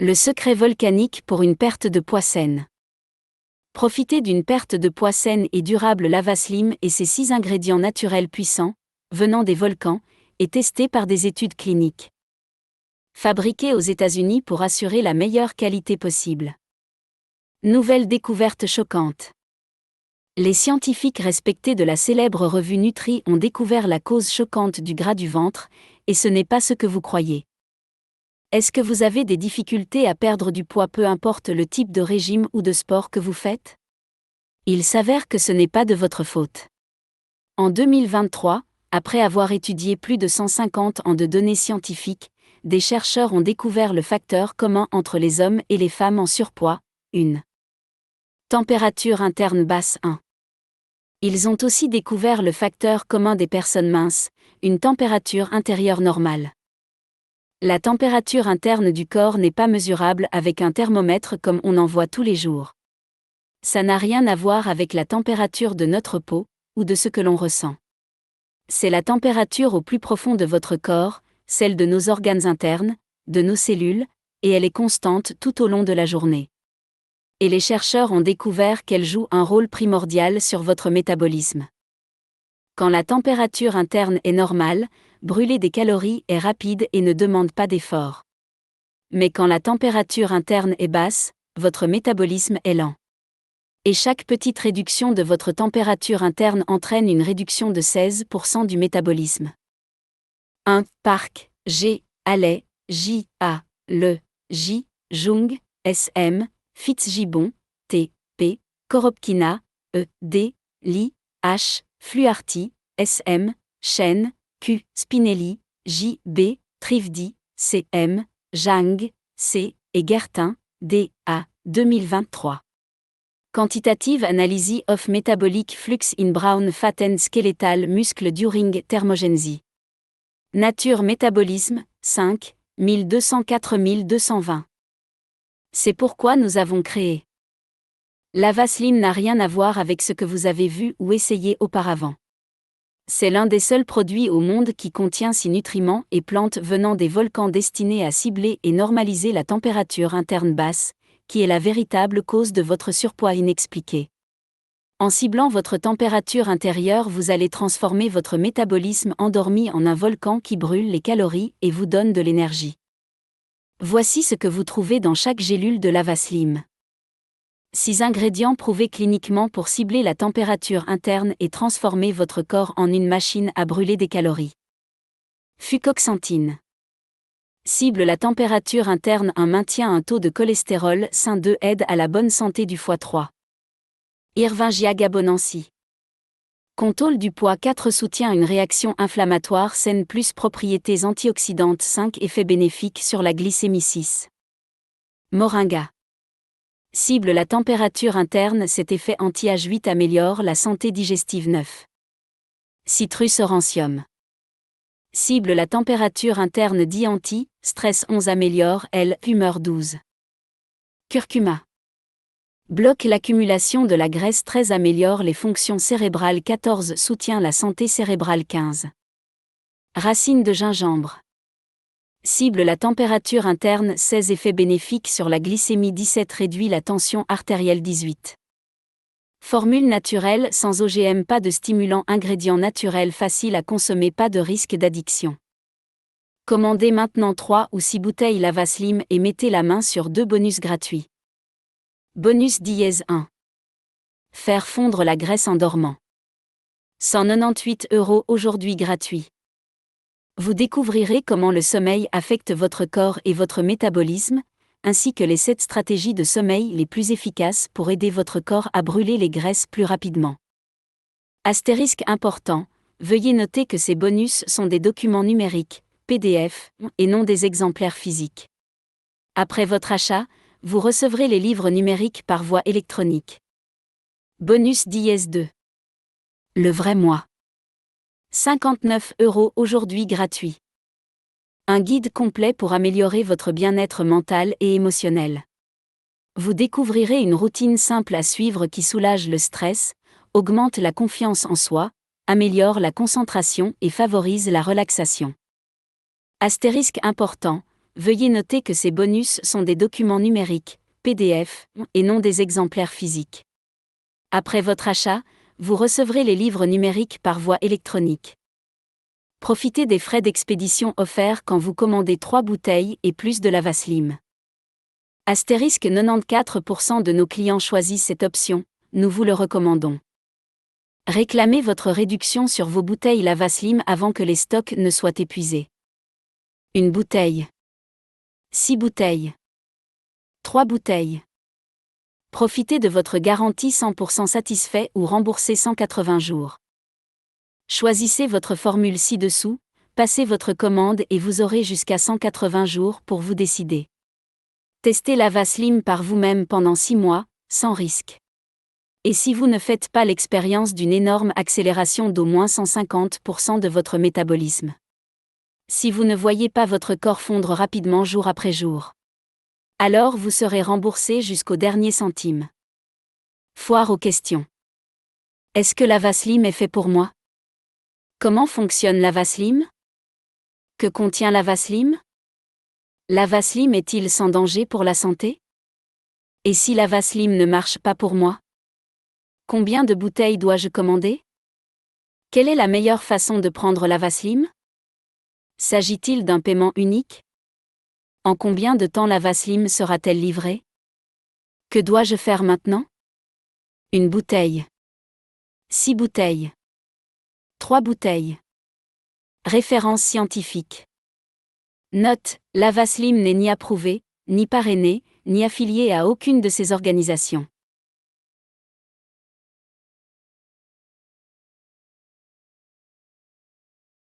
Le secret volcanique pour une perte de poids saine. Profitez d'une perte de poids saine et durable. Lavaslim et ses 6 ingrédients naturels puissants, venant des volcans, et testés par des études cliniques. Fabriqués aux États-Unis pour assurer la meilleure qualité possible. Nouvelle découverte choquante. Les scientifiques respectés de la célèbre revue Nutri ont découvert la cause choquante du gras du ventre, et ce n'est pas ce que vous croyez. Est-ce que vous avez des difficultés à perdre du poids peu importe le type de régime ou de sport que vous faites? Il s'avère que ce n'est pas de votre faute. En 2023, après avoir étudié plus de 150 ans de données scientifiques, des chercheurs ont découvert le facteur commun entre les hommes et les femmes en surpoids, une température interne basse 1. Ils ont aussi découvert le facteur commun des personnes minces, une température intérieure normale. La température interne du corps n'est pas mesurable avec un thermomètre comme on en voit tous les jours. Ça n'a rien à voir avec la température de notre peau, ou de ce que l'on ressent. C'est la température au plus profond de votre corps, celle de nos organes internes, de nos cellules, et elle est constante tout au long de la journée. Et les chercheurs ont découvert qu'elle joue un rôle primordial sur votre métabolisme. Quand la température interne est normale, brûler des calories est rapide et ne demande pas d'effort. Mais quand la température interne est basse, votre métabolisme est lent. Et chaque petite réduction de votre température interne entraîne une réduction de 16% du métabolisme. 1. Park, G. Allais, J. A. Le, J. Jung, S. M. Fitzgibbon, T. P. Koropkina, E. D. Li, H. Fluharty, S. M. Chen, Q. Spinelli, J. B. Trivedi, C. M. Zhang, C. et Guertin, D. A. 2023. Quantitative Analysis of Metabolic Flux in Brown Fat and Skeletal Muscle During Thermogenesis. Nature Métabolisme, 5, 1204-1220. C'est pourquoi nous avons créé. Lavaslim n'a rien à voir avec ce que vous avez vu ou essayé auparavant. C'est l'un des seuls produits au monde qui contient 6 nutriments et plantes venant des volcans destinés à cibler et normaliser la température interne basse, qui est la véritable cause de votre surpoids inexpliqué. En ciblant votre température intérieure, vous allez transformer votre métabolisme endormi en un volcan qui brûle les calories et vous donne de l'énergie. Voici ce que vous trouvez dans chaque gélule de Lavaslim. 6 ingrédients prouvés cliniquement pour cibler la température interne et transformer votre corps en une machine à brûler des calories. Fucoxantine. Cible la température interne 1. Maintient un taux de cholestérol sain 2. Aide à la bonne santé du foie 3. Irvingia gabonensis. Contrôle du poids 4. Soutient une réaction inflammatoire saine plus propriétés antioxydantes 5. Effet bénéfique sur la glycémie 6. Moringa. Cible la température interne. Cet effet anti-âge 8 améliore la santé digestive 9. Citrus aurantium. Cible la température interne dit anti-stress 11 améliore humeur 12. Curcuma. Bloque l'accumulation de la graisse 13 améliore les fonctions cérébrales 14 soutient la santé cérébrale 15. Racine de gingembre. Cible la température interne 16 effets bénéfiques sur la glycémie 17 réduit la tension artérielle 18. Formule naturelle sans OGM, pas de stimulant, ingrédients naturels faciles à consommer, pas de risque d'addiction. Commandez maintenant 3 ou 6 bouteilles Lavaslim et mettez la main sur 2 bonus gratuits. Bonus dièse 1. Faire fondre la graisse en dormant. 198 € aujourd'hui gratuit. Vous découvrirez comment le sommeil affecte votre corps et votre métabolisme, ainsi que les 7 stratégies de sommeil les plus efficaces pour aider votre corps à brûler les graisses plus rapidement. Astérisque important, veuillez noter que ces bonus sont des documents numériques, PDF, et non des exemplaires physiques. Après votre achat, vous recevrez les livres numériques par voie électronique. Bonus dièse 2. Le vrai moi. 59 € aujourd'hui gratuit. Un guide complet pour améliorer votre bien-être mental et émotionnel. Vous découvrirez une routine simple à suivre qui soulage le stress, augmente la confiance en soi, améliore la concentration et favorise la relaxation. Astérisque important, veuillez noter que ces bonus sont des documents numériques, PDF, et non des exemplaires physiques. Après votre achat, vous recevrez les livres numériques par voie électronique. Profitez des frais d'expédition offerts quand vous commandez 3 bouteilles et plus de Lavaslim. Astérisque 94% de nos clients choisissent cette option, nous vous le recommandons. Réclamez votre réduction sur vos bouteilles Lavaslim avant que les stocks ne soient épuisés. Une bouteille. 6 bouteilles. 3 bouteilles. Profitez de votre garantie 100% satisfait ou remboursé 180 jours. Choisissez votre formule ci-dessous, passez votre commande et vous aurez jusqu'à 180 jours pour vous décider. Testez Lavaslim par vous-même pendant 6 mois, sans risque. Et si vous ne faites pas l'expérience d'une énorme accélération d'au moins 150% de votre métabolisme? Si vous ne voyez pas votre corps fondre rapidement jour après jour, alors vous serez remboursé jusqu'au dernier centime. Foire aux questions. Est-ce que Lavaslim est fait pour moi? Comment fonctionne Lavaslim? Que contient Lavaslim? Lavaslim est-il sans danger pour la santé? Et si Lavaslim ne marche pas pour moi? Combien de bouteilles dois-je commander? Quelle est la meilleure façon de prendre Lavaslim? S'agit-il d'un paiement unique? En combien de temps Lavaslim sera-t-elle livrée? Que dois-je faire maintenant? Une bouteille. 6 bouteilles. 3 bouteilles. Référence scientifique. Note, Lavaslim n'est ni approuvé, ni parrainé, ni affilié à aucune de ces organisations.